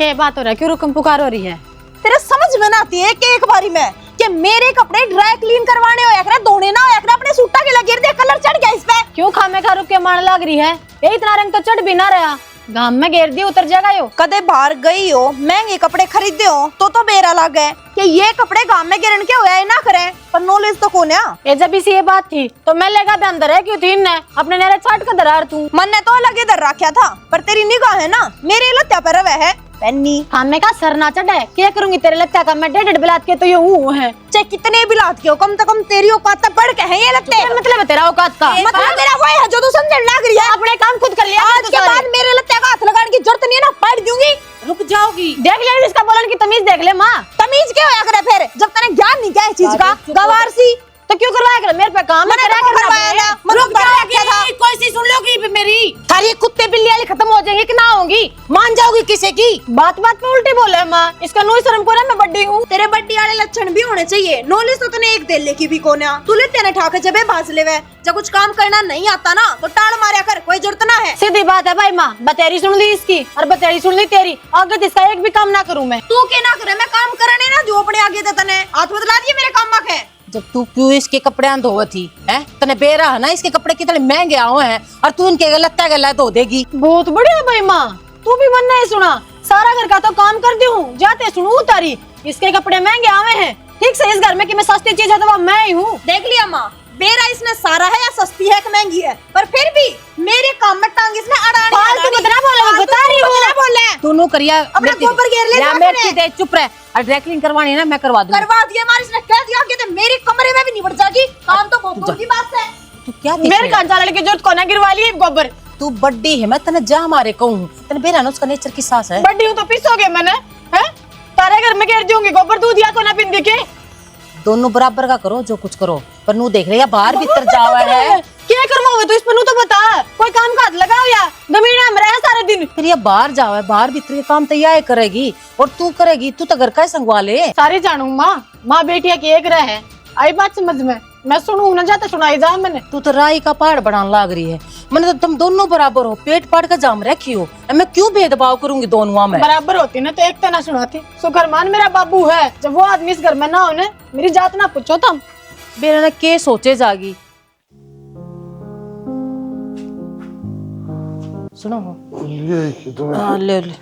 क्या बात हो रहा है? क्यों रुकम पुकार हो रही है? तेरे समझ में ना आती है कि एक बारी में कि मेरे कपड़े ड्राई क्लीन करवाने हो या करे धोने ना हो या करे अपने सूटा के लगे दे कलर चढ़ गया इस पे। क्यों खामे खा रुक के मान लग रही है? ये इतना रंग तो चढ़ भी ना रहा। गांव में घेर दी उतर जाएगा यो। कदे बाहर गई हो महंगे कपड़े खरीदे हो तो बेरा लग गए कि ये कपड़े गांव में गिरन के होया ना करें, पर नॉलेज तो कौन है। ये जब इसी ये बात थी तो मैं लेगा भी अंदर है क्यों थी ने अपने नेरे छाट कर दरार तू। मन ने तो अलग इधर रखा था, पर तेरी निगाह है ना मेरे लत्या पर रवे है पन्नी। खामे का सर ना चढ़े क्या करूंगी तेरे लत्या का? मैं डेढ़ बिलात के तो ये हूँ है। चाहे कितने भी लात के हो कम से कम तेरी औकात तक बढ़ के है ये लगते। मतलब है तेरा औकात का मतलब तेरा वो है जो तू समझने लग रही है। अपने काम खुद कर लिया। आज के बाद मेरे लत्या का हाथ लगाने की जरूरत नहीं है ना, पाड़ दूंगी। रुक जाओगी। देख ले इसका बोलने की तमीज देख ले माँ। तमीज क्या होया करे फिर जब तने ज्ञान नहीं क्या इस चीज का। गवार सी तो क्यों करवाया कर? मेरे पे काम है तेरा करवाया ना। रुक जाओगी कोई सी सुन लोगी मेरी सारी कुत्ते बिल्ली वाली खत्म हो जाएंगी कि ना होंगी? मान जाओगी किसी की बात बात में उल्टी बोले माँ। इसका नो शर्म को मैं बड्डी हूँ। तेरे बड्डी वाले लक्षण भी होने चाहिए। नॉलेज तो तने एक देले की भी कोने तू लेते ने ठाके जबे बाज लेवे। जब कुछ काम करना नहीं आता ना तो टाल मारिया कर, कोई जरूरत ना है। सीधी बात है भाई माँ। बतेरी सुन ली इसकी और बतेरी सुन ली तेरी। आगे इसका एक भी काम ना करूँ मैं। तू के ना करे मैं काम करने ना जो अपने आगे दे तने हाथ बदला दिए मेरे काम में है। जब तू क्यों इसके कपड़े धोवा थी है? तने बेरा है ना इसके कपड़े कितने महंगे आए हैं और तू इनके लत्ता गला धो देगी। बहुत बढ़िया भाई माँ, तू भी मन नहीं सुना। सारा घर का तो काम कर दी हूँ, जाते सुनू तारी। इसके कपड़े महंगे आवे हैं ठीक से इस घर में कि मैं सस्ती चीज है तो मैं ही हूँ। देख लिया माँ, बेरा इसने सारा है या सस्ती है कि महंगी है, पर फिर भी मेरे काम में टांग इसने अड़ानी। फालतू बता बोले, बता रही हूँ। दोनों करिया अपना गोबर घेर ले या मैं दे चुप रह। और ड्राई क्लीन करवानी है ना मैं करवा दूंगी। करवा दिया मार इसने कह दिया कि मेरे कमरे में भी नहीं बढ़ जाएगी। काम तो बहुत दूर की बात है। तू क्या मेरे कान चालने की जरूरत कोना गिरवा ली गोबर। तू बड्डी है मैं तने जा मारे कहूँ तने बेरा ना उसका नेचर की सास है। बड्डी हूँ तो पिसोगे मैंने हैं? तारे घर में घेर दूंगी गोबर दूध या कोना पिंदी के। दोनों बराबर का करो जो कुछ करो, पर नू देख रहे या बाहर भीतर जावा है। क्या करवाओगे तो इस पर नू तो बता। कोई काम का हाथ लगाओ या जमीन में रहे सारे दिन। फिर ये बाहर जावा है, बाहर भीतर के काम तो यह करेगी और तू करेगी। तू तो घर का ही संगवा ले। सारी जानू माँ बेटिया की एक रह है। आई बात समझ में? मैं सुनू ना जाते सुनाई जा मैंने। तू तो राई का पहाड़ बनाने लाग रही है। मैंने तो तुम दोनों बराबर हो, पेट पाड़ का जाम रखी हो। मैं क्यों भेदभाव करूंगी दोनों में? बराबर होती ना तो एक तना सुनाती। सुकरमान मेरा बाबू है, जब वो आदमी इस घर में ना होने मेरी जात ना पूछो तुम। बेरा के सोचे जागी। सुनो ले ले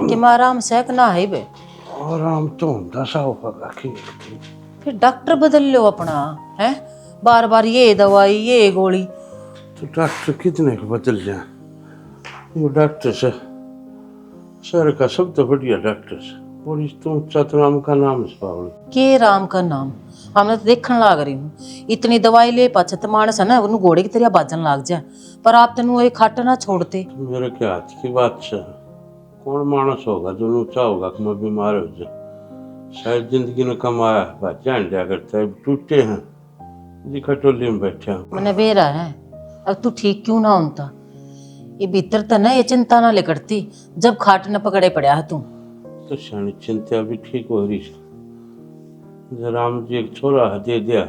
कि मैं आराम से ना है बे। आराम तो ਹੁੰਦਾ सा होगा कि फिर डॉक्टर बदल लो अपना है। बार बार ये दवाई ये गोली। तो डॉक्टर कितने को बदल जाए? वो डॉक्टर से सर का सब तो बढ़िया डॉक्टर से और इस तुम सतनाम का नाम इस पावल के राम का नाम हमने तो देखने लाग रही हूँ। इतनी दवाई ले पाछे तो मानस है ना उन्हें घोड़े की तरह बाजन लाग जाए, पर आप तेन एक खाट ना छोड़ते। मेरे के हाथ की बात से कौन मानस होगा जो ऊंचा होगा कि मैं बीमार हो जाए? शायद जिंदगी ने कमाया बच्चा जा करता है टूटे हैं जी खटोली में बैठे हैं। मैंने बेरा है अब तू ठीक क्यों ना होता? ये भीतर तो ना ये चिंता ना लेकड़ती जब खाट न पकड़े पड़ा है तू। तो शानी चिंता भी ठीक हो रही है। राम जी एक छोरा दे दिया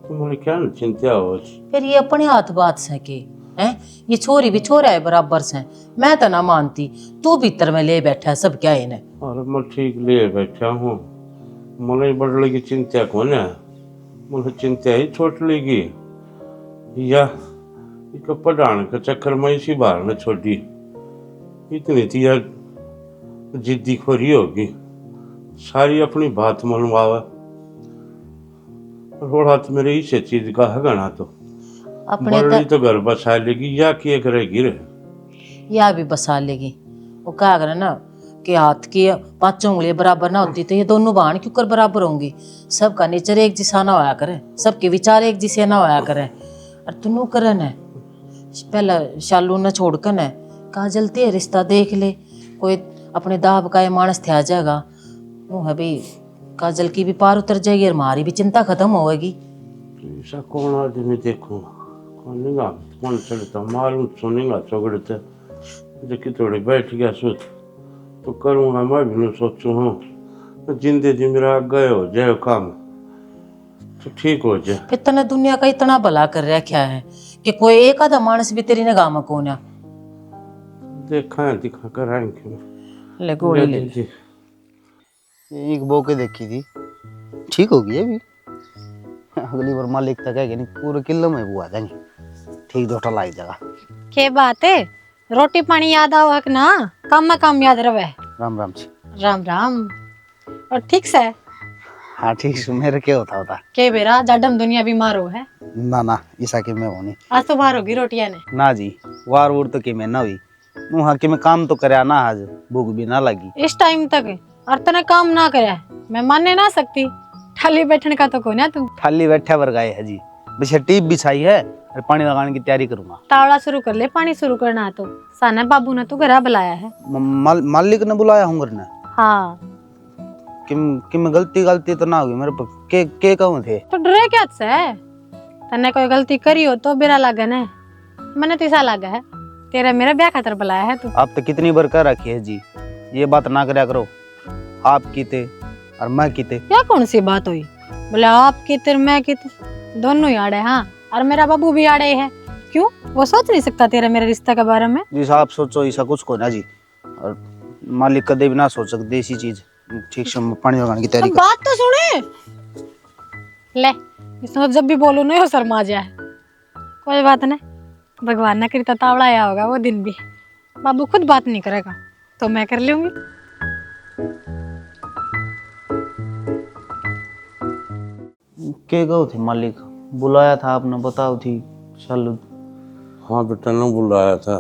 तो मुझे क्या न चिंता हो। फिर ये अपने हाथ बात से के हैं? ये छोरी भी छोरा है बराबर से। मैं तो ना मानती, तू भीतर में ले बैठा है सब क्या इन्हें। और मैं ठीक ले बैठा हूँ। मुझे बढ़ लगी चिंता कौन है? मुझे चिंता ही छोट लेगी या पढ़ाने के चक्कर में इसी बार न छोड़ी। इतनी थी यार जिद्दी खोरी होगी सारी अपनी बात मनवावा। रोड़ा तो मेरे इसे चीज का है गना तो अपने तो घर बसा लेगी या किए करेगी रे? या भी बसा लेगी। वो क्या करे ना कि हाथ की पांचों उंगलियां बराबर ना होती तो ये दोनों बाण क्यों कर बराबर होंगी? सबका नेचर एक जैसा ना होया करे, सबके विचार एक जैसे ना होया करे। और तू करे न पहला शालू न छोड़ कर न काजल ते रिश्ता देख ले। कोई अपने दाब का ये मानस थे आ जाएगा वो है भाई काजल की भी पार उतर जाएगी और हमारी भी चिंता खत्म होएगी। ऐसा कौन आदमी देखो कौन चढ़ता मालूम सुनेगा चौगड़ते देखी थोड़ी बैठ गया सोच तो करूँगा मैं भी सोचूँ हूँ जिंदे जी मेरा गए हो जाए काम तो ठीक हो जाए। फिर तने दुनिया का इतना भला कर रखा है कि कोई एक आधा मानस भी तेरी निगाह में कौन है? देखा है दिखा कर आएंगे। ले गोली ले ले। लीजिए। एक बो के देखी थी, ठीक हो गई अभी। अगली बार मालिक तक है कि नहीं पूरे किलो में बुआ देंगे, ठीक दोटा लाई जगह। के बात है, रोटी पानी याद आओ हक ना, काम में काम याद रवे। राम राम जी। राम राम। और ठीक से हाँ ठीक से, मेरे क्या होता के बेरा जाडम दुनिया बीमार हो है। ना ना ईसा की मैं होनी आज तो बाहर होगी रोटियां ने। ना जी, वार वूर तो कि मैं ना हुई मुँह कि मैं काम तो करे ना, आज भूख भी ना लगी। इस टाइम तक और तने काम ना करे मैं मानने ना सकती। खाली बैठने का तो को ना तू। खाली बैठा वर गए है जी, बस टीप बिछाई है और पानी लगाने की तैयारी करूंगा। तावड़ा शुरू कर ले, पानी शुरू करना है तो। साना बाबू ने तो घर बुलाया है। मालिक ने बुलाया हूँ घर ने। हाँ कि मैं गलती तो ना हुई मेरे पर, के कहूँ थे तो डरे क्या से? तने कोई गलती करी हो तो बेरा लगन है। मैंने तो ऐसा लगा है तेरा मेरा ब्याह खातर बुलाया है तू। आप तो कितनी बार कह रखी है जी, ये बात ना करया करो। आप कीते और मैं कीते, क्या कौन सी बात हुई? बोले आप किते मैं किते, दोनों ही आड़े। हाँ और मेरा बाबू भी आड़े है। क्यों, वो सोच नहीं सकता तेरे मेरे रिश्ते के बारे में? जिस आप सोचो ऐसा कुछ को ना जी, और मालिक कदे भी ना सोच सकते देसी चीज। ठीक से मैं पानी लगाने की तैयारी अब बात तो सुने। ले इसमें जब भी बोलो नहीं हो शर्मा जाए। कोई बात नहीं, भगवान ना करता तावड़ा आया होगा वो दिन भी। बाबू खुद बात नहीं करेगा तो मैं कर लूंगी। के गो थे मालिक, बुलाया था आपने, बताओ थी चलो। हाँ बेटा ने बुलाया था।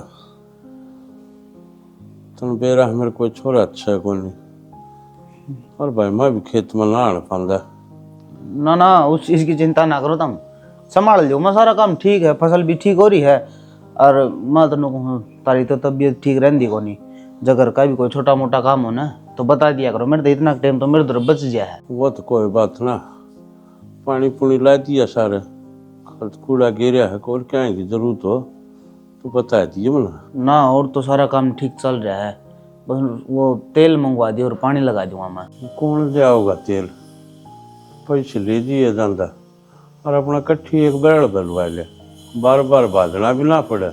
तन बेरा मेरे कोई छोरा अच्छा है कोई नहीं। और भाई मैं भी खेत में ना आने पाऊंगा। ना ना उस चीज की चिंता ना करो, तुम संभाल लो। मैं सारा काम ठीक है, फसल भी ठीक हो रही है। और मैं तो तारी तो तबीयत ठीक रहती को नहीं। जगर का भी कोई छोटा मोटा काम हो ना तो बता दिया करो, मेरे तो इतना टाइम तो मेरे तरफ बच गया है। वो तो कोई बात ना, पानी पुनी ला दिया सारे, कूड़ा गिरा है, और क्या की जरूरत हो तो बता दिए ना। ना और तो सारा काम ठीक चल रहा है, बस वो तेल मंगवा दिया और पानी लगा दूंगा मैं। कौन ले आओगा तेल? पैसे ले दिए धंधा, और अपना कट्ठी एक बैल बलवा ले, बार बार बाजना भी ना पड़े।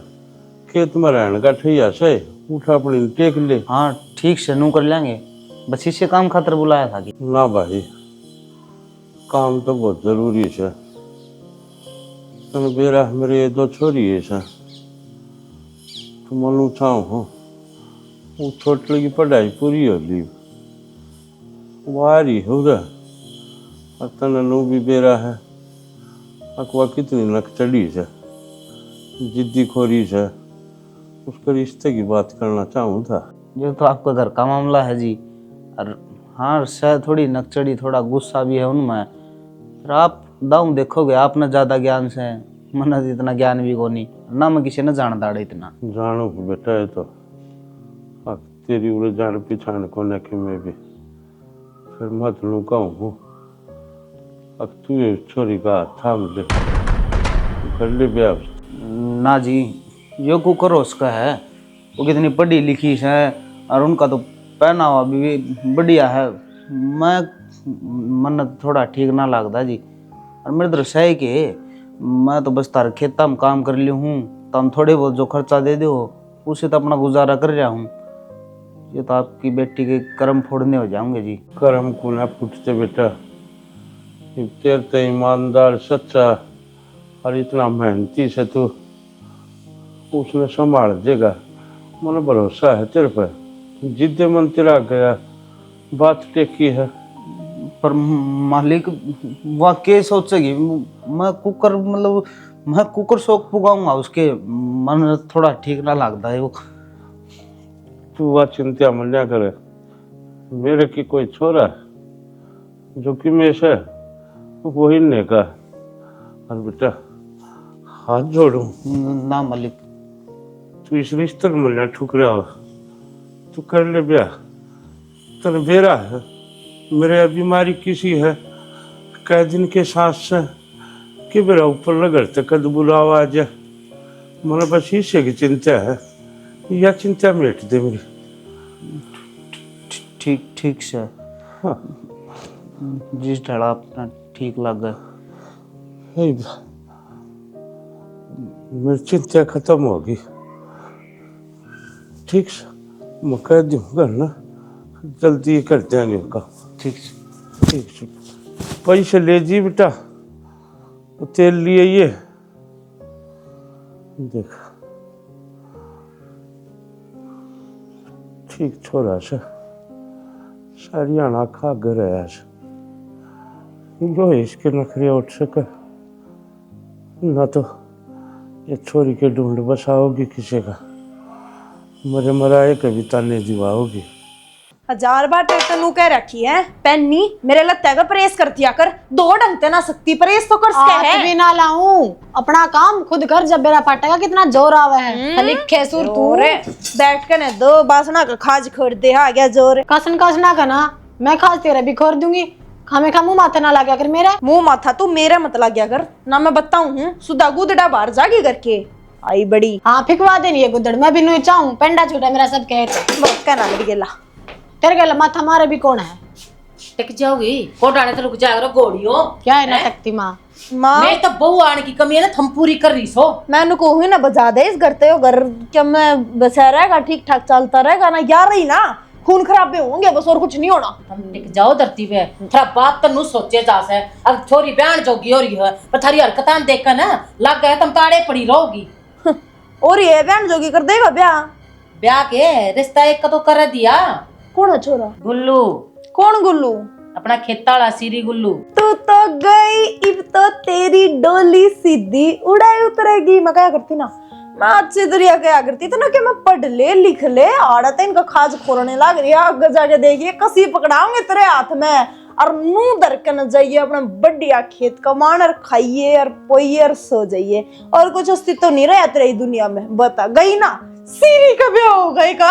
खेत में रहने का ठैया से उठा अपनी टेक ले। हाँ ठीक से नू कर लेंगे, बस इससे काम खातर बुलाया था कि। ना भाई, काम तो बहुत जरूरी है। तन बेरा मेरे दो छोरी है सा, तो मनु चाहूँ हो वो छोटे की पढ़ाई पूरी हो ली, वारी हो रहा। और तन नू भी बेरा है, अकवा कितनी नक चढ़ी है, जिद्दी खोरी है, उसके रिश्ते की बात करना चाहूँ था। जो तो आपका घर का मामला है जी, और हाँ शायद थोड़ी नकचड़ी, थोड़ा गुस्सा भी है उनमें। फिर आप दाऊँ देखोगे, आप न ज़्यादा ज्ञान से, मन इतना ज्ञान भी को नहीं ना, मैं किसी ने जान दाड़े इतना। जानो बेटा है तो अब तेरी उड़े जान पिछान को न कि मैं भी फिर मत लू कहूँ। अब तू ये छोरी का थाम ले, कर ले ब्याह। ना जी, यो कुकर उसका है, वो कितनी पढ़ी लिखी है और उनका तो पहनावा भी बढ़िया है। मैं मन थोड़ा ठीक ना लगता जी, और मेरे तरफ सही के मैं तो बस तार खेता में काम कर ली हूँ, तुम थोड़े बहुत जो खर्चा दे दो उससे तो अपना गुजारा कर रहा हूँ। ये तो आपकी बेटी के कर्म फोड़ने हो जाऊंगे जी। कर्म को ना फूटते बेटा, तेरे तो ईमानदार सच्चा और इतना मेहनती से तू उसने संभाल देगा, मन भरोसा है तेरे पर। जिद्दे मन तेरा गया, बात टेकी है। पर मालिक वह के सोचेगी, मैं कुकर मतलब मैं कुकर शौक पुगाऊंगा उसके, मन थोड़ा ठीक ना लगता है वो। तू वह चिंता मन क्या करे, मेरे की कोई छोरा जो कि में से वही ने का। और बेटा हाथ जोड़ू, ना मालिक, तू इस रिश्ते में मिलना ठुकरा हो, तू कर ले ब्याह। तेरे बेरा है, मेरे बीमारी किसी है, कई दिन के सांस से कि मेरा ऊपर लगते कद बुलावा आ जा। मन बस हिस्से की चिंता है, या चिंता मिट दे मेरी। ठीक ठीक से हाँ जिस ढड़ा अपना ठीक लग गया। मेरी चिंता खत्म होगी। ठीक से मैं कह दूंगा ना, जल्दी कर देंगे का। ठीक से। ठीक से पैसे ले जी बेटा, वो तेल लिए ये देख। ठीक छोरा सा सारियाना खा घर आया यो इसके नखरे उठ सके ना, तो ये छोरी के ढूंढ बसाओगी किसी का, मरे मराए कभी ताने दिवाओगी। 1000 बार टेटनू कह रखी है पेन्नी मेरे लत्ते का प्रेस कर दिया कर, दो ढंगते ना सकती प्रेस तो कर सके हाथ है। भी ना लाऊं, अपना काम खुद कर। जब मेरा फटेगा कितना जोर आवे है, लिखे सुर तू बैठ के ने दो बासना का खाज खोड़ दे, आ गया जोर। कसन कसना करना, मैं खास तेरे भी खोर दूंगी। खामे खा मुंह माथे ना लगा कर मेरे। मुंह माथा तू मेरे मत लग गया कर ना, मैं बताऊं हूँ सुधा गुदड़ा बाहर जागी करके आई बड़ी। हाँ फिकवा देनी है गुदड़, मैं भी नहीं चाहूं, पेंडा छूटा मेरा सब कहते। कहना लग गेला तेरे गला माथा मारे भी कौन है? टिक जाओगी कोटाने तो रुक जाएगा गोड़ियों। क्या है नाटकती माँ? माँ मैं तो बहु आने की कमी है ना, थम पूरी कर रही सो। मैंने को हुई ना बजा दे इस घर ते हो, घर क्या मैं बसा रहेगा, ठीक ठाक चलता रहेगा ना यार ही ना, खून खराबे होंगे बस और कुछ नहीं होना। हम टिक जाओ धरती पे, थोड़ा बात तो नु सोचे जा से। अब छोरी बहन जोगी हो रही है, पर थारी हरकतां देख कर ना लग गए तुम ताड़े पड़ी रहोगी। और ये बहन जोगी कर देगा ब्याह? ब्याह के रिश्ता एक का तो कर दिया। कौन है छोरा? गुल्लू, कौन गुल्लू? अपना खेता वाला सीरी गुल्लू। तू तो गई, इब तो तेरी डोली सीधी उड़ाई उतरेगी। मैं क्या करती ना, मैं अच्छी दरिया क्या करती तो ना कि मैं पढ़ ले लिख ले, आड़ा तो इनका खाज खोरने लग रही है, आगे जाके देखिए कसी पकड़ाऊंगे तेरे हाथ में और मुंह धर के न जाइए अपना बढ़िया खेत कमान और खाइए और पोइए और सो जाइए, और कुछ अस्तित्व नहीं रहा तेरी दुनिया में। बता गई ना, सीरी का ब्याह हो गई का।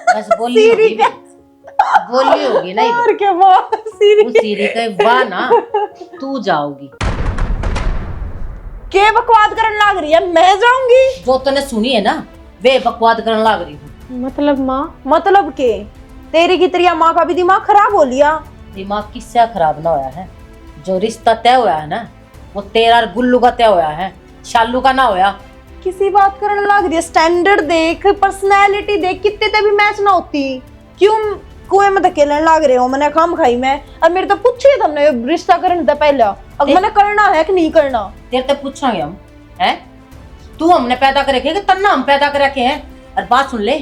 बस बोली होगी ना, बोली होगी ना और क्या बात सीरी वो सीरी का वाह ना, तू जाओगी। के बकवाद करने लग रही है? मैं जाऊंगी? जो तूने सुनी है ना वे बकवाद करने लग रही हूँ। मतलब माँ? मतलब के तेरी की तेरी माँ का भी दिमाग खराब हो लिया। दिमाग किससे खराब ना होया है? जो रिश्ता तय होया है ना, वो तेरा और गुल्लू का तय होया है, शालू का ना होया। किसी बात करने लग रही है? स्टैंडर्ड देख, पर्सनैलिटी देख, कितने ते भी मैच ना होती, क्यों कुएं में धकेलने लग रहे हो? मैंने काम खाई मैं, और मेरे तो पूछिए तुमने रिश्ता करने से पहले अब मैंने करना है कि नहीं करना? तेरे तो पूछांगे हम, हैं? तू हमने पैदा कर रखे कि तन्ना हम पैदा कर रखे हैं? और बात सुन ले,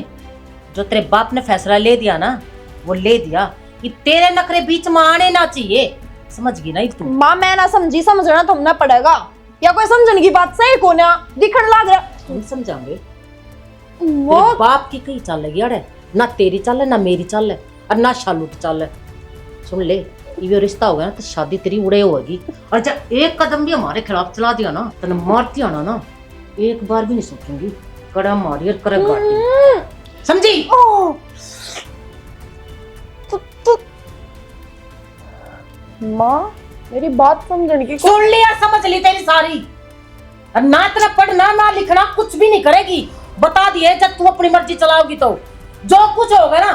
जो तेरे बाप ने फैसला ले दिया ना, वो ले दिया कि तेरे नखरे बीच में आने ना चाहिए, समझ गई ना तू? माँ मैं ना समझी, समझना तुमने पड़ेगा, या कोई समझने की बात सही को ना दिखने लग रहा। हम समझाएंगे। वो तेरे बाप की कहीं चल लगी अड़े, ना तेरी चल है ना मेरी चल है और ना शालू की चल है। सुन ले, ये रिश्ता होगा ना तो शादी तेरी उड़े होगी, और जब एक कदम भी हमारे खिलाफ चला दिया ना, तो मारती आना ना, एक बार भी नहीं सोचूंगी, कड़ा मारी और करे गाड़ी, समझी? माँ मेरी बात समझने की सुन ली और समझ ली तेरी सारी, और ना तेरा पढ़ना ना लिखना कुछ भी नहीं करेगी, बता दिए। जब तू अपनी मर्जी चलाओगी तो जो कुछ होगा ना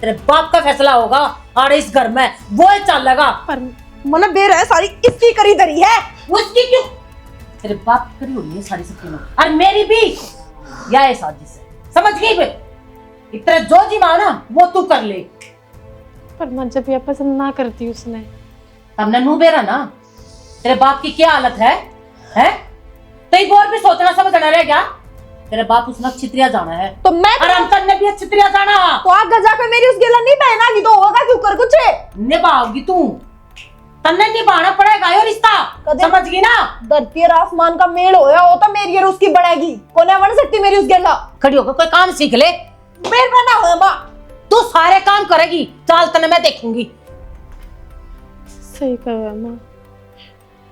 तेरे बाप का फैसला होगा, और इस घर में वो चलेगा। पर मन बेर है सारी इसकी करी धरी है। उसकी क्यों? तेरे बाप की करी होनी है सारी सकीना, और मेरी भी या ये साजिश है, समझ गई? बे इतना जो जी माना वो तू कर ले। पर मैं जब यह पसंद ना करती उसने, हमने नू बेरा ना, तेरे बाप की क्या हालत है, हैं? तो एक बार भी सोचना समझना रह गया। तेरे बाप उसने छित्रिया जाना है, तो मैं और अंकल ने भी छित्रिया जाना, तो आगे जाकर मेरी उस गेला नहीं पहनागी तो होगा क्यों कर कुछ? निभाओगी तू, तन्ने निभाना पड़ेगा ये रिश्ता, समझ गई ना? धरती और आसमान का मेल होया हो तो मेरी और उसकी बढ़ेगी, कोने बन सकती मेरी उस गेला। खड़ी होकर कोई काम सीख ले। मेरे बना हुआ माँ, तू सारे काम करेगी, चाल तन्ने मैं देखूंगी। सही कहा माँ,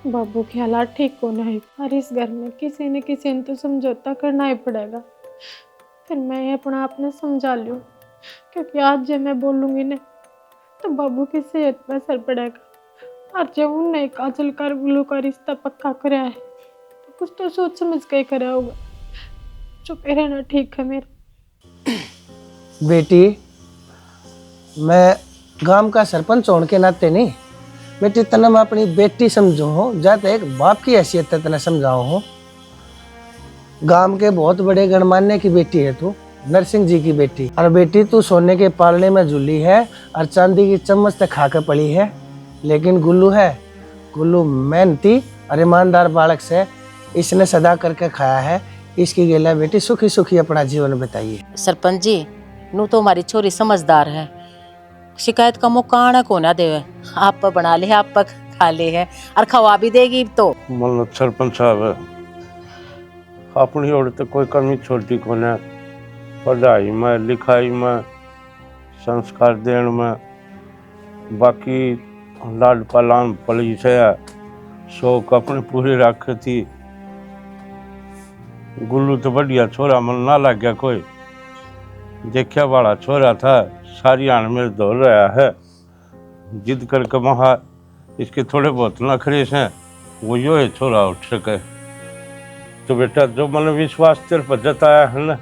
बाबू के हालात ठीक होना है, और इस घर में किसी न किसी ने तो समझौता करना ही पड़ेगा। फिर मैं अपना आप ने समझा लूँ, क्योंकि आज जब मैं बोलूँगी ना तो बाबू की सेहत पर असर पड़ेगा, और जब उन्हें काजल का गुल्लू का रिश्ता पक्का कराया है तो कुछ तो सोच समझ के करा होगा। चुप रहना ठीक है मेरा। बेटी, मैं गांव का सरपंच होने के नाते नहीं बेटी तना मैं अपनी बेटी समझू हूँ, जाते एक बाप की हैसियत तना समझाऊ हूँ। गांव के बहुत बड़े गणमान्य की बेटी है तू, नरसिंह जी की बेटी। और बेटी तू सोने के पालने में झूली है और चांदी की चम्मच तक खाकर पड़ी है, लेकिन गुल्लू मेहनती और ईमानदार बालक से इसने सदा करके खाया है। इसकी गेला बेटी सुखी सुखी अपना जीवन बिताइए। सरपंच जी, नू तो हमारी छोरी समझदार है, शिकायत का मौका आना को ना देवे। आप पर बना ले, आप पर खा ले है और खवा भी देगी तो। मतलब सरपंच साहब, अपनी ओर तो कोई कमी छोटी को न, पढ़ाई में, लिखाई में, संस्कार देन में, बाकी लाड पालान पली से शौक अपने पूरे रखी थी। गुल्लू तो बढ़िया छोरा, मन ना लग गया कोई, देखा वाला छोरा था, सारी आन में दौड़ रहा है, जिद करके वहाँ इसके थोड़े बहुत नखरे हैं, वो यो है छोरा उठ सके। तो बेटा जो मन विश्वास तेरे पर जताया है ना,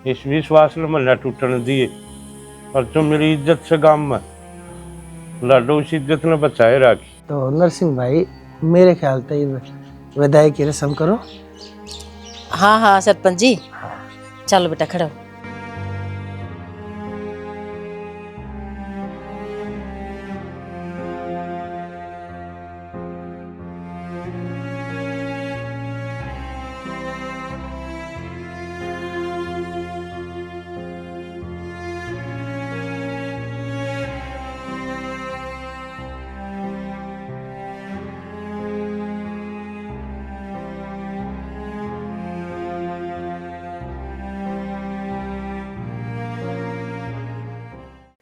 इस विश्वास ने मन टूटने दिए, और जो मेरी इज्जत से गांव में लाडो उस इज्जत ने बचाए रखी। तो नरसिंह भाई, मेरे ख्याल से विदाई की रस्म करो। हाँ हाँ सरपंच जी, चलो बेटा खड़ा हो।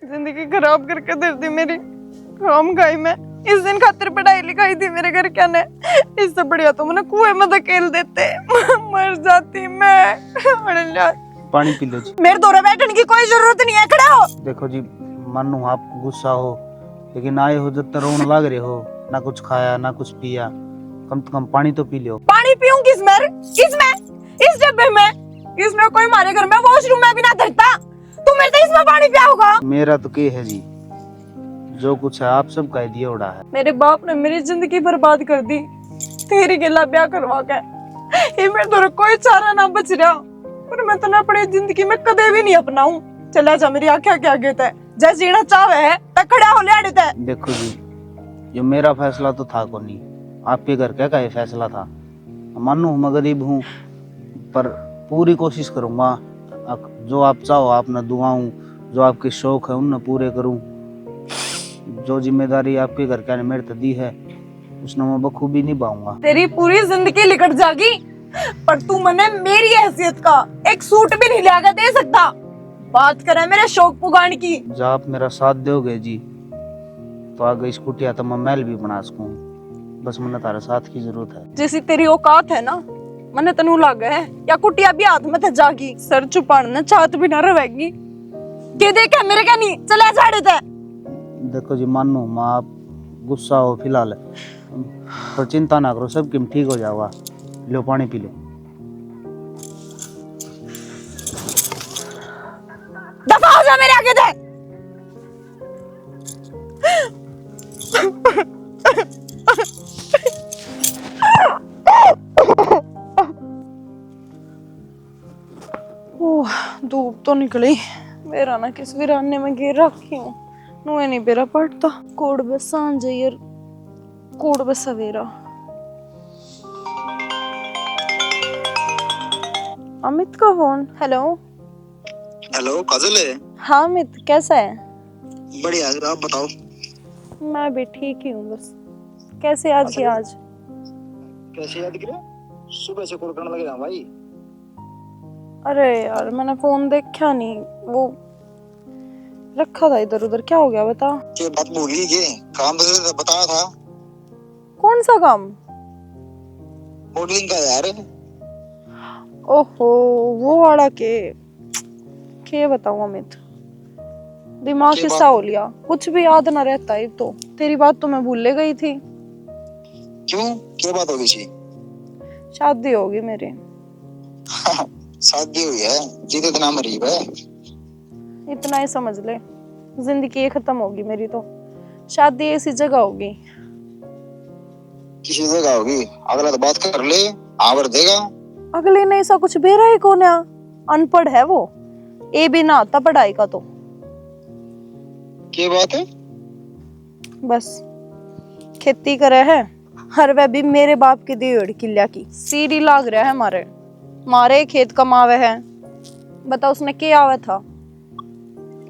जिंदगी खराब करके दे दी मेरी, काम खाई मैं। इस दिन खातिर पढ़ाई लिखाई थी मेरे घर क्या ने, इससे बढ़िया तो मैंने कुएं में धकेल देते, मर जाती मैं। पानी पी लो जी। मेरे दौरे बैठने की कोई जरूरत नहीं है, खड़ा हो। देखो जी, मानो आपको गुस्सा हो, लेकिन आए हो जब तक रोने लग रहे हो, ना कुछ खाया ना कुछ पिया, कम से कम पानी तो पी लो। पानी पीऊं किसमें? इस डब्बे में? इसमें कोई हमारे घर में वॉशरूम में भी ना धरता, तू मेरे से इसमें पानी पिया होगा। मेरा तो के है जी, जो कुछ है आप सब कह दिया उड़ा है। मेरे बाप ने मेरी जिंदगी बर्बाद कर दी तेरी गिला ब्याह करवा के। ये मेरे तो कोई चारा ना बच रहा, पर मैं तो ना अपनी जिंदगी में कदे भी नहीं अपनाऊं। चला जा मेरी आंखें क्या कहता है, जय जीना चाहे है तो खड़ा हो ले देता है। देखो जी, ये मेरा फैसला तो था को नहीं, आपके घर का ये फैसला था। मानो मैं गरीब हूँ, पर पूरी कोशिश करूंगा जो आप चाहो आप न दुआऊं, जो आपके शौक है उन पूरे करूं। जो जिम्मेदारी आपके घर का ने मेरे तो दी है, उसने मैं बखूबी निभाऊंगा। तेरी पूरी जिंदगी लिकट जागी, पर तू मने मेरी हैसियत का एक सूट भी नहीं लाके दे सकता। बात करे मेरे शौक पुगान की। जब आप मेरा साथ दोगे जी, तो आगे इस कुटिया तो मैं महल भी बना सकूं। बस मैंने तारा साथ की जरूरत है। जैसी तेरी औकात है ना, मने तनु लागे है या कुटिया भी हाथ में थे जागी, सर छुपाने छात भी ना रहेगी। के देखे मेरे क्या नहीं, चले झाड़े थे। देखो जी, मानो माँ आप गुस्सा हो फिलहाल, पर चिंता ना करो, सब किम ठीक हो जाएगा। लो पानी पी लो। दफा हो जा मेरे आगे से। ओह, धूप तो निकली। मेरा ना किस वीराने में गिर रखी हूँ, नुए नहीं बेरा पड़ता। कोड बस सांझ यार, कोड बस सवेरा। अमित का फोन। हेलो हेलो, काजल है? हाँ अमित, कैसा है? बढ़िया, आप बताओ। मैं भी ठीक ही हूँ, बस कैसे याद किया आज? कैसे याद किया? सुबह से कॉल करने लगे ना भाई। अरे यार मैंने फोन देखा नहीं, वो रखा था इधर उधर। क्या हो गया बता? क्या बात भूल गई? के काम तो बताया था। कौन सा काम? मॉडलिंग का यार। ओहो, वो वाला के बताऊं अमित, दिमाग किस्सा हो लिया, कुछ भी याद ना रहता है। तो तेरी बात तो मैं भूल गई थी। क्यों, क्या बात हो गई थी? शादी होगी मेरी। शादी हुई है? जीते इतना मरीब है। इतना ही समझ ले, जिंदगी खत्म होगी मेरी। तो शादी ऐसी जगह होगी। किसी जगह होगी? अगला तो बात कर ले, आवर देगा। अगले ने ऐसा कुछ बेरा ही कौन है? अनपढ़ है वो, ए भी ना आता पढ़ाई का तो। क्या बात है? बस खेती करे है, हर वह भी मेरे बाप की दी हुई किल्ला की सीढ़ी लाग रहा है मारे मारे खेत कमावे है। बता उसने क्या आवे था?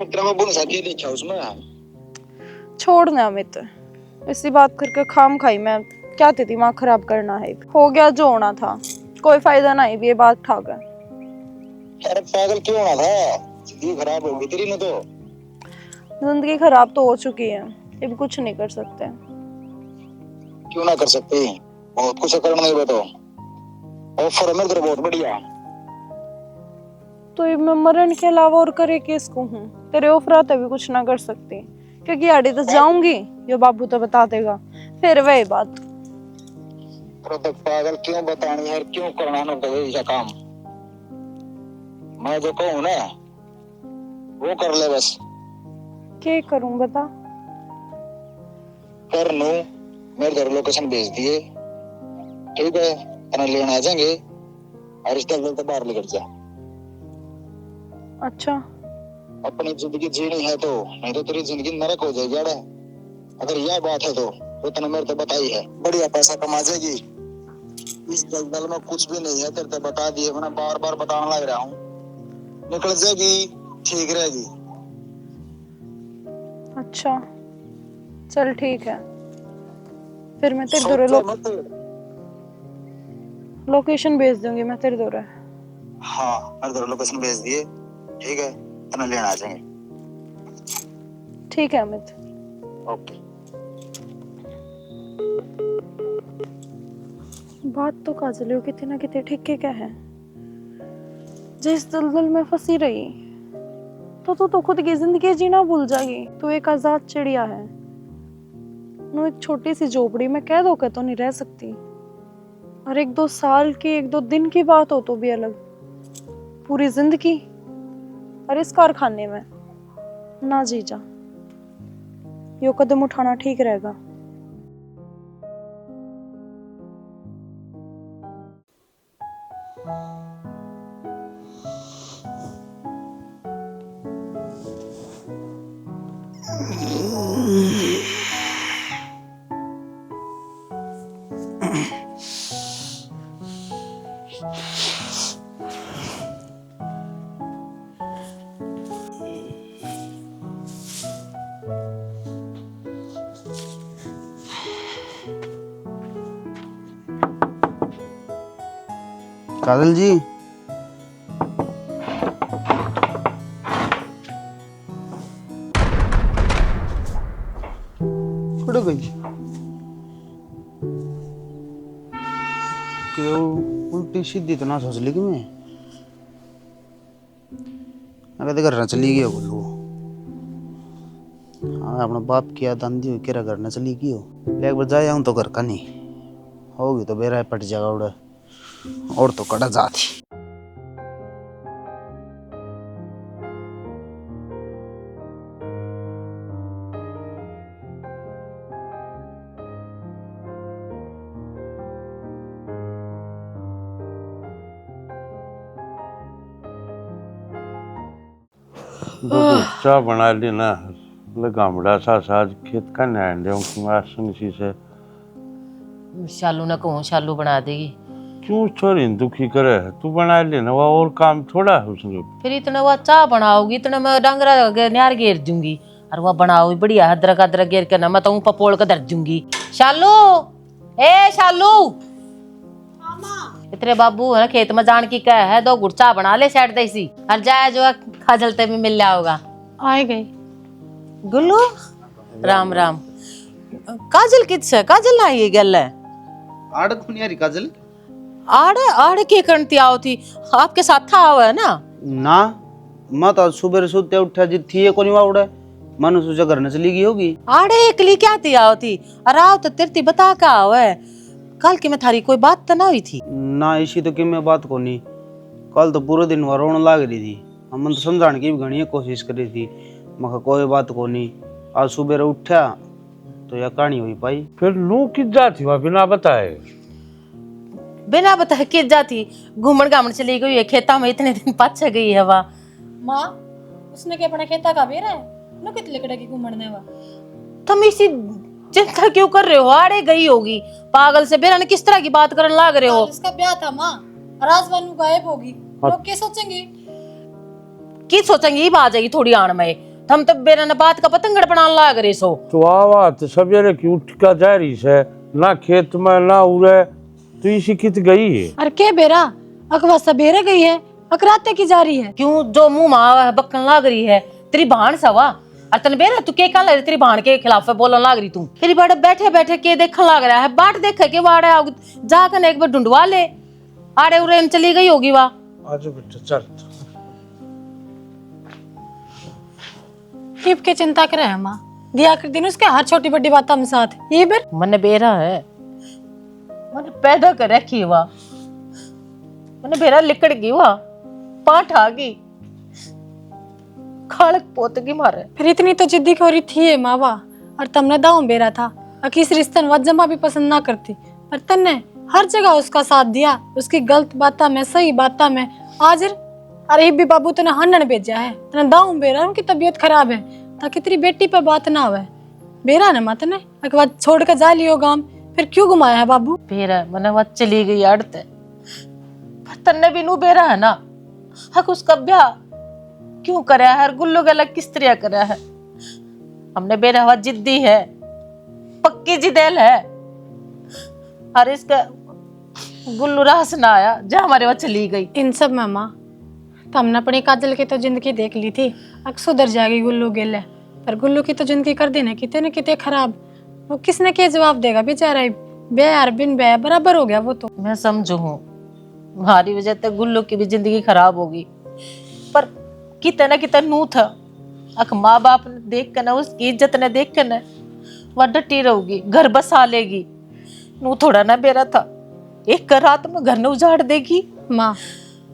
तेरा में बुन साथी देखा उसमें। छोड़ना अमित, इसी बात करके खाम खाई मैं क्या ते दिमाग खराब करना है। हो गया जो होना था, कोई फायदा नहीं भी ये बात ठा गया। अरे पागल क्यों होना था? जिंदगी खराब हो गई तेरी ने तो। जिंदगी खराब तो हो चुकी है, अब कुछ नहीं कर सकते। क्यों ना कर सकते? बहुत कुछ करना नहीं बताओ। ऑफर है मेरे तरफ बहुत बढ़िया। तो ये मैं मरण के अलावा और करे किसको हूँ? तेरे ऑफर आते भी कुछ ना कर सकती, क्योंकि आड़ी तो जाऊंगी, यो बाबू तो बता देगा, फिर वही बात। तो पागल क्यों बतानी है, क्यों करना ना ऐसा काम? मैं जो कहूँ ना वो कर ले बस। क्या करूं बता? कर नू मेरे घर लोकेशन भेज दिए, ठीक है? तेना लेने आ जाएंगे और इस तक तो बाहर निकल जा। अच्छा अपनी जिंदगी जीनी है तो, नहीं तो तेरी जिंदगी नरक हो जाएगी। अरे अगर यह बात है तो तने मेरे तो बताई है, बढ़िया पैसा कमा जाएगी। इस दलदल में कुछ भी नहीं है, तेरे तो बता दिए, मैं बार बार बताने लग रहा हूँ। निकल जाएगी, ठीक रहेगी। अच्छा चल ठीक है, फिर मैं तेरे सोचो दौरे मत। लोकेशन भेज दूंगी मैं तेरे दौरे। हाँ मेरे घर लोकेशन भेज दिए, ठीक है? तने लेने आ जाएंगे। ठीक है अमित। ओके। बात तो काजलियो कितने ना कितने ठीक के क्या है, जिस दलदल में फंसी रही तो तू खुद की जिंदगी जीना भूल जाएगी। तू एक आजाद चिड़िया है, नू एक छोटी सी झोपड़ी में कैद होकर तो नहीं रह सकती। और 1-2 साल की 1-2 दिन की बात हो तो भी अलग, पूरी जिंदगी और इस कारखाने में ना जी जा। यो कदम उठाना ठीक रहेगा। काजल जी, कुठे गई? क्यों उल्टी सीधी तो ना सोच ली कि मैं कदे घर न चली गई बोलू। हाँ अपने बाप की याद आंधी हुई केरा घर न चली गई हो। ले एक बार जाए आऊँ तो घर का नहीं होगी तो बेरा पट जाएगा उड़ा और तो कड़ा जाती। चाह बना ली ना, गामड़ा सा साज खेत का न्याण दे से। शालू ना कहूँ शालू बना देगी। क्यों छोरी दुखी करे? तू बना ले ना, वो और काम थोड़ा है उसने। फिर इतना वो चाह बनाओगी इतना मैं डंगरा न्यार घेर दूंगी, और वह बनाओगी बढ़िया अदरक अदरक घेर के ना मैं तो पपोड़ के धर दूंगी। शालू, ए शालू, इतने बाबू है खेत में जान की कह है, 2 घुट चाह बना ले सेट दे सी और जाए जो खजलते में मिल जाओगा। आए गई गुल्लू, राम राम। काजल किस है? काजल ना ये गल है आड़ कौन यारी काजल? आड़े आड़े के करती आओ थी, आपके साथ था आओ है ना? ना मैं तो सुबह सोते उठा जी थी कोनी वाउड़े मन सोचा घर न चली गई होगी। आड़े एकली क्या थी आओ थी, और आओ तो तिरती बता का आओ है। कल की मैं थारी कोई बात तो ना हुई थी ना? इसी तो कि मैं बात कोनी, कल तो पूरे दिन वह रोने लग रही थी। हम तो समझाने की भी घनी कोशिश करी थी, मैं कोई बात कोनी। आज सुबह उठा तो यह कहानी हुई पाई। फिर लू किस जाती वहां बिना बताए? बिना बताए के जाती घूमन घामन चली गई है खेता में, इतने दिन पाछे गई है वहाँ। माँ उसने क्या अपना खेता का बेरा है नो कितने लकड़े की घूमने वा। तुम इसी चिंता क्यों कर रहे हो? आड़े गई होगी पागल से, बेरा ने किस तरह की बात करने लाग रहे हो? उसका ब्याह था माँ, राजवानू गायब होगी, लोग क्या सोचेंगे? की सोचेंगे? ये आ जाएगी थोड़ी आण में, हम तो बेरा ने बात का पतंगड़ बनाने लाग रहे सो। तो आवाज सवेरे की उठ का जा रही है, ना खेत में ना उरे, तो इसी कित गई है। अरे के बेरा अकवा सबेरे गई है, अकराते की जा रही है। क्यों जो मुंह माँ बकन लाग रही है? तेरी भान सवा और तन बेरा तू के कहां लग रही? तेरी भान के खिलाफ बोलन लाग रही तू। तेरी बड़े बैठे बैठे के देखने लाग रहा है, बाट देखे के वाड़े जाकर एक बार ढूंढवा ले, आड़े उरे में चली गई होगी वह। आजो बेटा चल। टिप के चिंता करे है माँ, दिया कर दिन उसके हर छोटी बड़ी बात हम साथ ये बेर मन बेरा है, मन पैदा कर रखी वह, मन बेरा लिकड़ गई वह, पाठ आ गई, खालक पोत की मारे। फिर इतनी तो जिद्दी हो रही थी ये मावा, और तुमने दाऊं बेरा था किस रिश्ते वजमा भी पसंद ना करती, पर तन्ने हर जगह उसका साथ दिया, उसकी गलत बाता में सही बाता में हाजिर। अरे भी बाबू तने हनन भेजा है, तने दाऊं बेरा उनकी तबीयत खराब है ताकि तेरी बेटी पे बात ना होवे। बेरा ने मत ने एक बार छोड़ कर जा लियो गांव, फिर क्यों घुमाया है बाबू? बेरा मन वह चली गई अड़ते, पर तन्ने भी नू बेरा है ना, हक उसका ब्याह क्यों कराया है? गुल्लू गला किस तरह कराया है? हमने बेरा हुआ जिद्दी है, पक्की जिदेल है, और इसका गुल्लू रास ना आया जा हमारे वहां चली गई। इन सब में माँ तो हमने अपनी काजल की तो जिंदगी देख ली थी, अब सुधर जाएगी गुल्लू गेले, पर गुल्लू की तो जिंदगी कर दी ना कितने न कितने खराब। वो किसने क्या जवाब देगा बेचारा, ब्याह बिन ब्याह बराबर हो गया वो तो। मैं समझू हूँ हमारी वजह से गुल्लू की भी जिंदगी खराब होगी, पर कितने न कितने नू था, अक माँ बाप ने देख कर ना, उसकी इज्जत ने देख कर ना वह डटी रहोगी, घर बसा लेगी। नू थोड़ा ना बेरा था, एक रात में घर ने उजाड़ देगी। माँ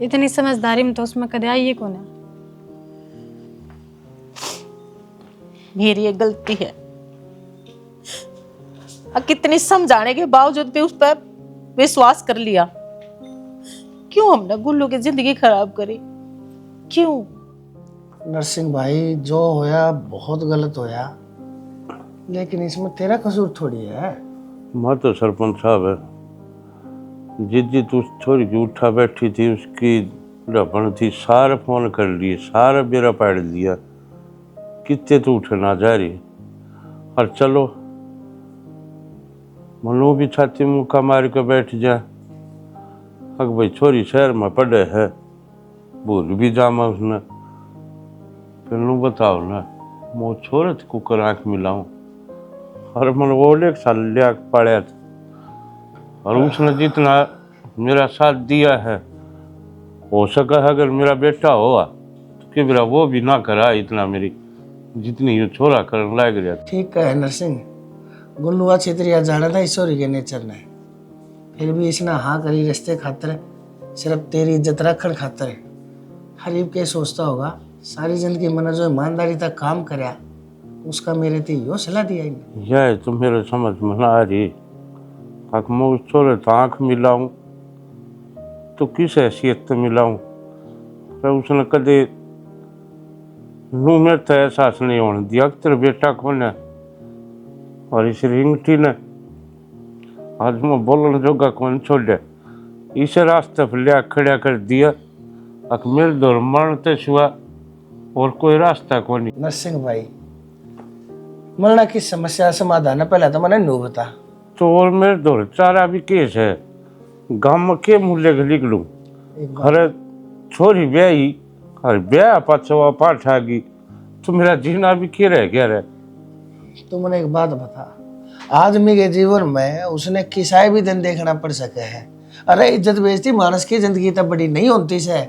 इतनी समझदारी में तो उसमें कदे आई है कौन है? मेरी ये गलती है, कितनी समझाने के बावजूद भी उस पर विश्वास कर लिया। क्यों हमने गुल्लू की जिंदगी खराब करी? क्यों? नरसिंह भाई जो होया बहुत गलत होया, लेकिन इसमें तेरा कसूर थोड़ी है। मैं तो सरपंच साहब है, जिद्दी तू छोरी की उठा बैठी थी, उसकी रपन थी, सारे फोन कर लिए, सारा बेरा पाड़ दिया, कितने तो उठे ना जा रही। और चलो मनु भी छाती मुक्का मार के बैठ जाए, अग भाई छोरी शहर में पड़े है, भूल भी जामा उसने, फिर नू बताओ ना मो छोरे कुकर आंख मिलाऊं, और मन वो एक साल लिया पड़ा था, और उसने जितना मेरा साथ दिया है, हो सका है अगर मेरा बेटा हुआ तो कि मेरा वो भी ना करा इतना मेरी जितनी ये छोरा करने लग रहा। ठीक है नरसिंह, गुल्लू अच्छी तरह जाना था ईश्वरी के नेचर ने, फिर भी इसने हाँ करी रिश्ते खातर, सिर्फ तेरी इज्जत रखन खातर। हरीब के सोचता होगा सारी जिंदगी मैंने जो ईमानदारी तक काम कराया, उसका मेरे ते यो सलाह दिया इन्हें। यह तो मेरे समझ में ना आ रही, मैं उस छोरे तो आँख मिलाऊं तो किस हैसियत से मिलाऊं, पर उसने कदे नू में तो एहसास नहीं होने दिया तेरा बेटा कौन है, और इस रिंगटी ने आज मैं बोलने जोगा कौन छोड़े, इस रास्ते पर लिया खड़ा कर दिया, अक मेरे दौर मरते छुआ और कोई रास्ता कौन नहीं। नरसिंह भाई मरना की समस्या समाधान पहले तो मैंने नू बता। तो और मेरे दौर चारा भी केस है, गाँव के मूल्य के लिख लूँ, अरे छोरी ब्याही और ब्याह पाछवा पाठ आ गई, तो मेरा जीना भी क्या रह गया रे। तो मैंने एक बात बता, आदमी के जीवन में उसने किसाए भी दिन देखना पड़ सके है। अरे इज्जत बेइज्जती मानस की जिंदगी तब बड़ी नहीं होती से,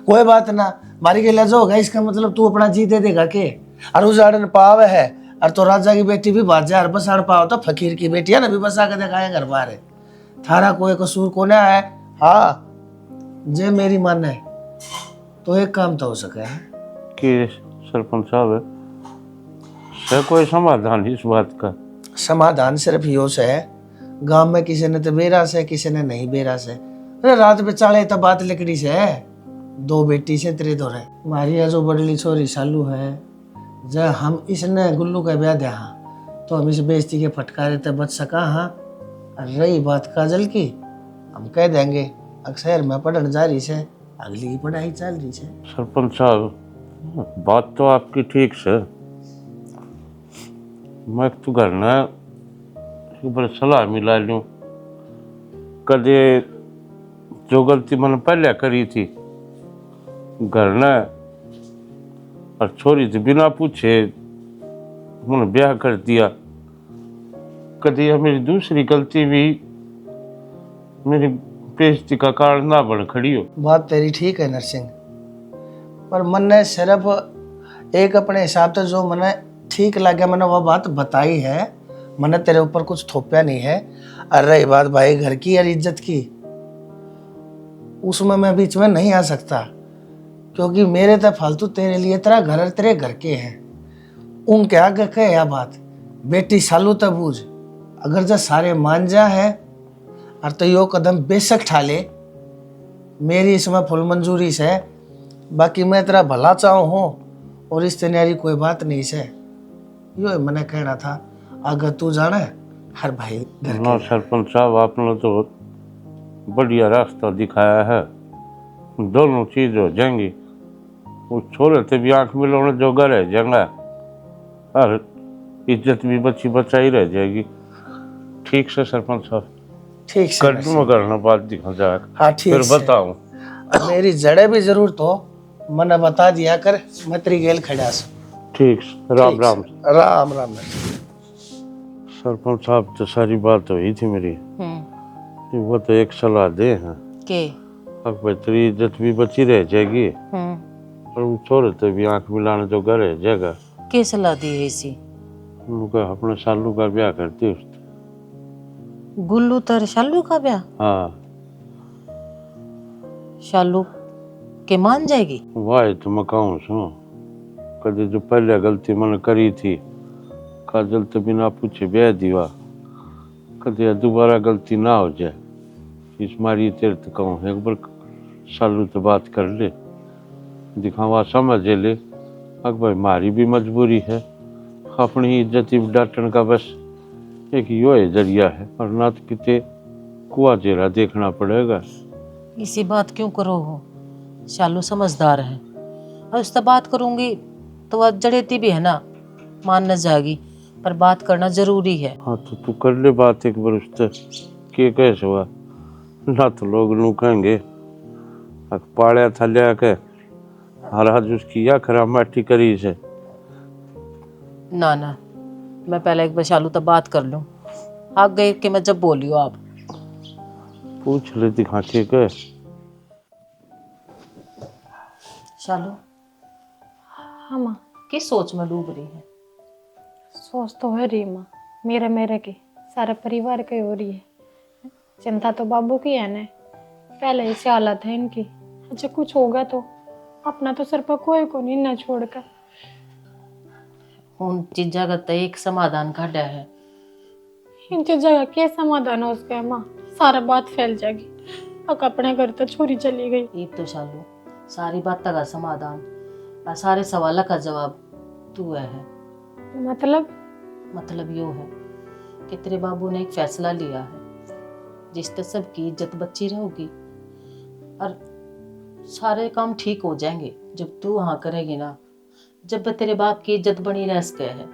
कोई बात ना, मारी के लजो होगा, इसका मतलब तू अपना जी दे देगा के, और उजाड़न पाव है, और तो राजा की बेटी भी बाजा और बसाड़ पाओ तो फकीर की बेटी है ना भी बसा के दिखाए घर बार है, थारा कोई कसूर को ना है। हाँ जे मेरी मान है तो एक काम तो हो सके है कि सरपंच साहब है कोई समाधान इस बात का? समाधान सिर्फ यो से है, गांव में किसी ने तो बेरा से, किसी ने नहीं बेरा से। अरे रात बेचाले तो बात लकड़ी से है। 2 बेटी से तेरे तो है। हमारी जो बड़ली छोरी शालू है, जब हम इसने गुल्लू का ब्याह दिया तो हम इस बेइज्जती के फटकारे तो बच सका। हाँ, और रही बात काजल की, हम कह देंगे अक्सर में पढ़ने जा रही से, अगली की पढ़ाई चल रही है। सरपंच साहब, बात तो आपकी ठीक से। मैं तो घर ना एक बार सलाह मिला लूँ। कदे जो गलती मैंने पहले करी थी घर ना, और छोरी से बिना पूछे मैंने ब्याह कर दिया। कभी यह मेरी दूसरी गलती भी मेरी बेइज्जती का कारण ना बन खड़ी हो। बात तेरी ठीक है नरसिंह, पर मन ने सिर्फ एक अपने हिसाब से जो मैंने ठीक लगे मैंने वो बात बताई है। मैंने तेरे ऊपर कुछ थोपया नहीं है। और रही बात भाई घर की और इज्जत की, उसमें मैं बीच में नहीं आ सकता, क्योंकि मेरे तो फालतू तेरे लिए तेरा घर और तेरे घर के हैं। उनके आगे कहे यह बात, बेटी सालू तो बूझ, अगर जो सारे मान जा है और तो यो कदम बेशक ठा ले, मेरी इसमें फुल मंजूरी से। बाकी मैं तेरा भला चाहूँ हूँ और इस तेरी कोई बात नहीं से। यो मैंने कहना था, अगर तू जाना है हर भाई घर ना के। सरपंच साहब, आपने तो बढ़िया रास्ता दिखाया है। दोनों चीज हो जाएंगी। उस छोरे से भी आंख मिलाने जोगा रह जाएगा और इज्जत भी बची बचाई रह जाएगी। ठीक से सरपंच साहब, ठीक से कर नरसिंह। दूँ करना बात दिखा जाए। हाँ ठीक फिर से। बताऊँ। और मेरी जड़े भी जरूर तो मैंने बता दिया कर, मैं तेरी गेल खड़ा से। ठीक से, राम राम। राम राम नरसिंह। सरपंच साहब तो सारी बात हुई थी मेरी, वो तो एक सलाह दे हैं के अब भाई तेरी इज्जत भी बची रह जाएगी और वो छोरे तो भी आंख मिलाने जो घर रह जाएगा। के सलाह दी है इसी? उनका अपने सालू का ब्याह करती उसने। गुल्लू तर शालू का ब्याह? हाँ, शालू के मान जाएगी? वाह तो मैं कहूँ सो, कभी जो पहले गलती मैंने करी थी, काजल तो बिना पूछे ब्याह दिवा, कभी दोबारा गलती ना हो जाए। इस मारी तेरे तो कहूँ एक बार सालू तो बात कर ले, दिखावा समझ ले। अकबर मारी भी मजबूरी है, अपनी इज्जत ही डांटने का बस एक यो है जरिया है, और ना तो किते कुआ चेहरा देखना पड़ेगा। इसी बात क्यों करो हो? शालू समझदार है और उससे बात करूंगी तो वह जड़ेती भी है ना, मान न जाएगी, पर बात करना जरूरी है। हाँ तो तू कर ले बात एक बार उससे, के कैसे हुआ ना तो लोग नू कहेंगे पाड़िया था लिया के हर आज उसकी या खराब माटी करी से। ना ना, मैं पहले एक बार शालू तब बात कर लूं, आग गए कि मैं जब बोली हो आप। पूछ ले दिखा के कह। शालू हाँ माँ, किस सोच में डूब रही है? सोच तो है रही माँ, मेरे की सारे परिवार की हो रही है। चिंता तो बाबू की है ना, पहले ऐसी हालत है इनकी। अच्छा कुछ होगा तो अपना तो सर पर कोई को नहीं ना छोड़कर। उन चीजा का तो एक समाधान काटा है। इन चीजों का क्या समाधान हो उसका माँ? सारा बात फैल जाएगी। अब अपने घर तो छोरी चली गई। एक तो शालू सारी बात का समाधान और सारे सवालों का जवाब तू है। मतलब यो है कि तेरे बाबू ने एक फैसला लिया है जिससे सबकी इज्जत बची रहेगी और सारे काम ठीक हो जाएंगे जब तू वहाँ करेगी ना। जब तेरे बाप की इज्जत बनी रह सके है,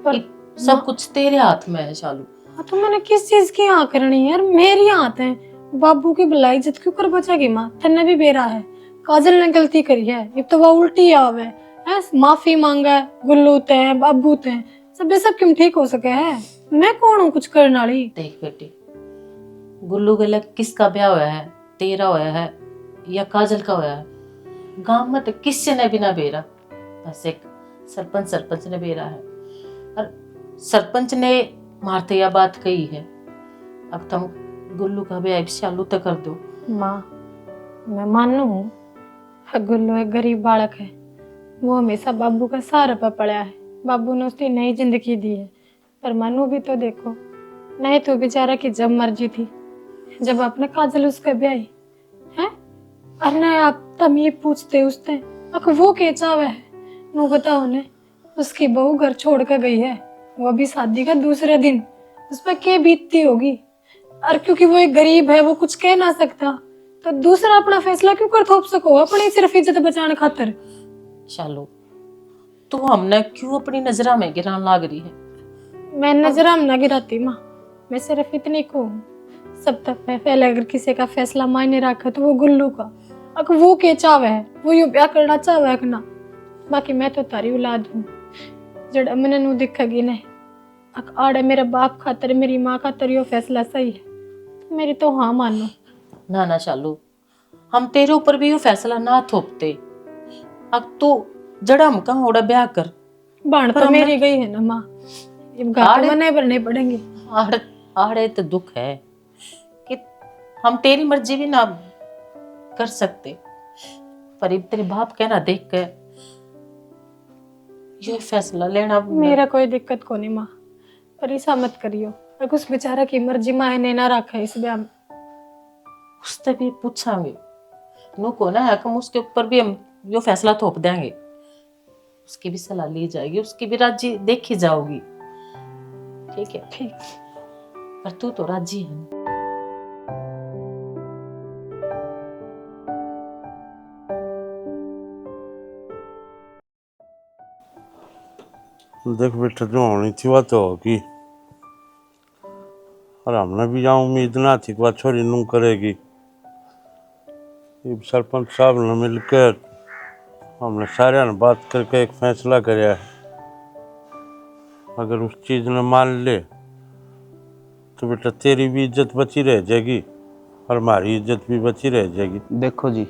पर सब कुछ तेरे हाथ में है शालू। हाँ तो मैंने किस चीज की यहाँ करनी है यार? मेरी हाथ है। बाबू की भलाई इज्जत क्यों कर बचेगी माँ? तन्ने भी बेरा है, काजल ने गलती करी है, अब तो वह उल्टी आवे है, माफी मांगा है, गुल्लू ते बाबू ते सब क्यों ठीक हो सके है? मैं कौन हूँ कुछ करने वाली? देख बेटी, गुल्लू के लग किसका ब्याह हुआ है? तेरा हुआ है या काजल का हुआ है? गांव में तो किसी ने भी ना बेरा, बस एक सरपंच ने बेरा है और सरपंच ने मारते यह बात कही है। अब तुम गुल्लू का ब्याह शालू तक कर दो। माँ मैं मानू हूँ, गुल्लू एक गरीब बालक है, वो हमेशा बाबू का सहारा पर पड़ा है। बाबू ने उसकी नई जिंदगी दी है, पर मनु भी तो देखो, नहीं तो बेचारा की जब मर्जी थी, जब आपने काजल उसका ब्याही है। अरे नहीं आप तम ये पूछते उसने अक वो के चावे है, नो बताओ ने उसकी बहू घर छोड़ कर गई है, वो अभी शादी का दूसरे दिन, उस पर क्या बीतती होगी। और क्योंकि वो एक गरीब है, वो कुछ कह ना सकता, तो दूसरा अपना फैसला क्यों कर थोप सको अपनी सिर्फ इज्जत बचाने खातिर। शालू तू हमने क्यों अपनी नजरा में गिरान लाग रही है? मैं नजर ना गिराती माँ, मैं सिर्फ इतनी को सब तक है, पहले अगर किसी का फैसला मायने रखा तो वो गुल्लू का, अगर वो के चावे है, वो यू ब्याह करना चावे है ना। बाकी मैं तो तारी औलाद हूँ, जड़ मैंने नु दिखेगी नहीं अक आड़े मेरे बाप खातर मेरी माँ खातर यो फैसला सही है तो मेरी तो हाँ मानो। ना ना शालू, हम तेरे ऊपर भी वो फैसला ना थोपते। अब तू जड़ा हम कहाँ ओड़ा ब्याह कर, बाण पर तो हमने- मेरी गई है ना माँ, ये गाते आड़े- मने भरने पड़ेंगे। आड़े आड़े तो दुख है कि हम तेरी मर्जी भी ना कर सकते, पर अब तेरे बाप कहना देख के ये फैसला लेना मेरा कोई दिक्कत को नहीं माँ, पर ऐसा मत करियो, अगर उस बेचारा की मर्जी माँ ने ना रखा है इस ब्याह में। उससे भी पूछांगे नुको ना है, हम उसके ऊपर भी हम यो फैसला थोप देंगे, उसकी भी सलाह ली जाएगी, उसकी भी राजी देखी जाओगी। ठीक है? ठीक। पर तू तो राजी है ना? देख बेटा जो होनी थी वह तो होगी, और हमने भी यहाँ उम्मीद ना थी कि वह छोरी नू करेगी। ये सरपंच साहब ने मिलकर हमने सारे ने बात करके एक फैसला कराया है, अगर उस चीज़ ने मान ले तो बेटा तेरी भी इज्जत बची रह जाएगी और हमारी इज्जत भी बची रह जाएगी। देखो जी,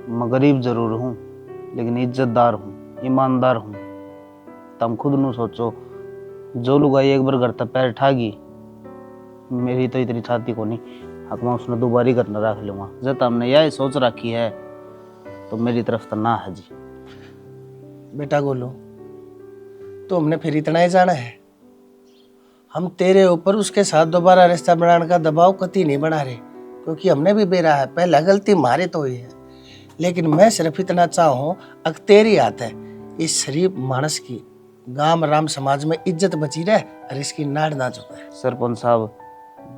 मैं गरीब जरूर हूँ लेकिन इज्जतदार हूँ, ईमानदार हूँ। तुम खुद नु सोचो, जो लुगाई एक बार घर तक पैर ठागी, मेरी तो इतनी छाती को नहीं हक मैं उसने दोबारी करना रख लूंगा। जब हमने यह सोच रखी है तो मेरी तरफ तो ना है जी। बेटा गोलू, तो हमने फिर इतना ही जाना है, हम तेरे ऊपर उसके साथ दोबारा रिश्ता बनाने का दबाव कतई नहीं बना रहे, क्योंकि हमने भी बेरा है, पहला गलती हमारी तो हुई है। लेकिन मैं सिर्फ इतना चाहूँ अगर तेरी हाथ है इस शरीफ मानस की गांव राम समाज में इज्जत बची रहे और इसकी नाड़ ना झुके। सरपंच साहब,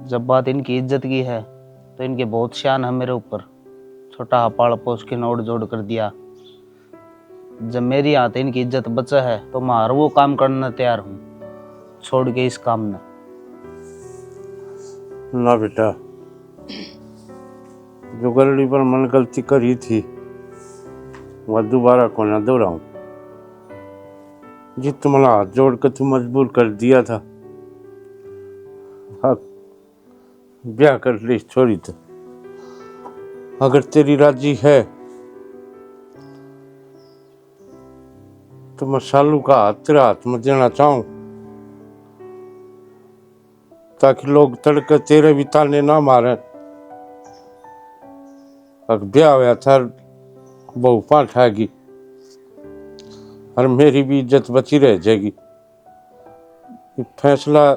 जब बात इनकी इज्जत की है तो इनके बहुत शान है मेरे ऊपर। छोटा हपाड़ पोस के नोट जोड़ कर दिया। जब मेरी हाथ इनकी इज्जत बचा है तो मैं हर वो काम करना तैयार हूँ, छोड़ के इस काम में। ना बेटा, जो गलती पर मन गलती करी थी वह दोबारा को ना दोहराऊं। जी तुम्हारा हाथ जोड़ कर तू मजबूर कर दिया था, हाँ ब्याह कर ली छोड़ी तो। अगर तेरी राजी है तो मैं शालू का हाथ तेरे हाथ में देना चाहूं, ताकि लोग तड़के तेरे भी ताने ना मारे। अगर ब्याह हुआ था बहू पाठ आएगी और मेरी भी इज्जत बची रह जाएगी। ये फैसला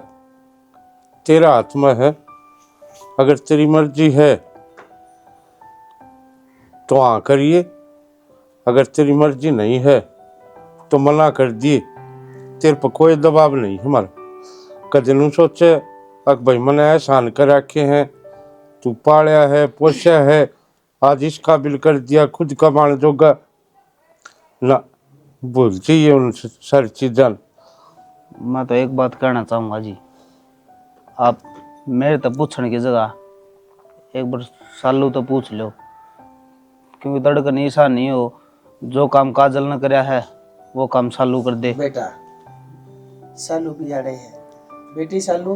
तेरा हाथ में है, अगर तेरी मर्जी है तो हाँ करिए, अगर तेरी मर्जी नहीं है तो मना कर दिए। तेरे पर कोई दबाव नहीं हमारा। कदे नू सोचे अक भाई मैंने एहसान कर रखे हैं, तू पालिया है पोसा है, आज इस काबिल कर दिया खुद कमाने जोगा ना, भूल चाहिए उन सारी चीज़ां। मैं तो एक बात कहना चाहूँगा जी, आप मेरे तो पूछने की जगह एक बार सालू तो पूछ लो, क्योंकि धड़कन ऐसा नहीं हो जो काम काजल ने कराया है वो काम सालू कर दे। बेटा सालू भी आड़े है, बेटी सालू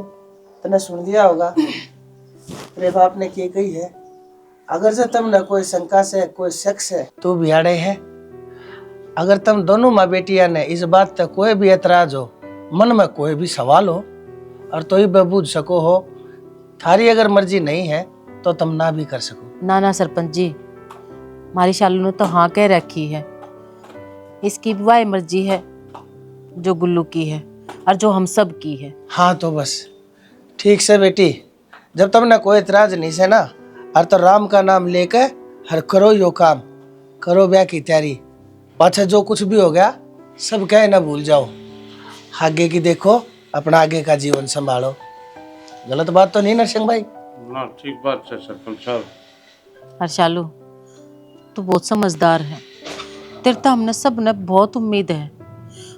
तने सुन दिया होगा तेरे बाप ने क्या कही है, अगर से तुम न कोई शंका से कोई शक से तू भी आड़े है। अगर तुम दोनों माँ बेटिया ने इस बात तक कोई भी एतराज हो, मन में कोई भी सवाल हो और तो ही बबूझ सको हो, थारी अगर मर्जी नहीं है तो तुम ना भी कर सको। ना ना सरपंच जी, हमारी शालू ने तो हाँ कह रखी है, इसकी भी वही मर्जी है जो गुल्लू की है और जो हम सब की है। हाँ तो बस ठीक से बेटी, जब तुमने कोई इतराज नहीं से ना, और तो राम का नाम लेकर हर करो यो काम, करो ब्याह की तैयारी। पाछे जो कुछ भी हो गया सब कहे ना भूल जाओ, आगे की देखो, अपना आगे का जीवन संभालो। गलत बात तो नहीं नरसिंह भाई? ना ठीक बात है सरपंच साहब। हर्षालू, तू बहुत समझदार है, तेरे तो हमने सब ने बहुत उम्मीद है।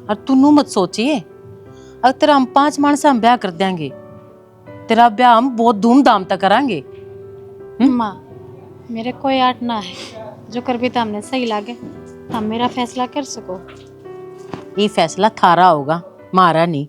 और तू नू मत सोचिए, अगर तेरा हम 5 मानस हम ब्याह कर देंगे, तेरा ब्याह हम बहुत धूमधाम तक करांगे। माँ, मेरे कोई आट ना है, जो कर भी हमने सही लागे हम मेरा फैसला कर सको। ये फैसला थारा होगा, मारा नहीं।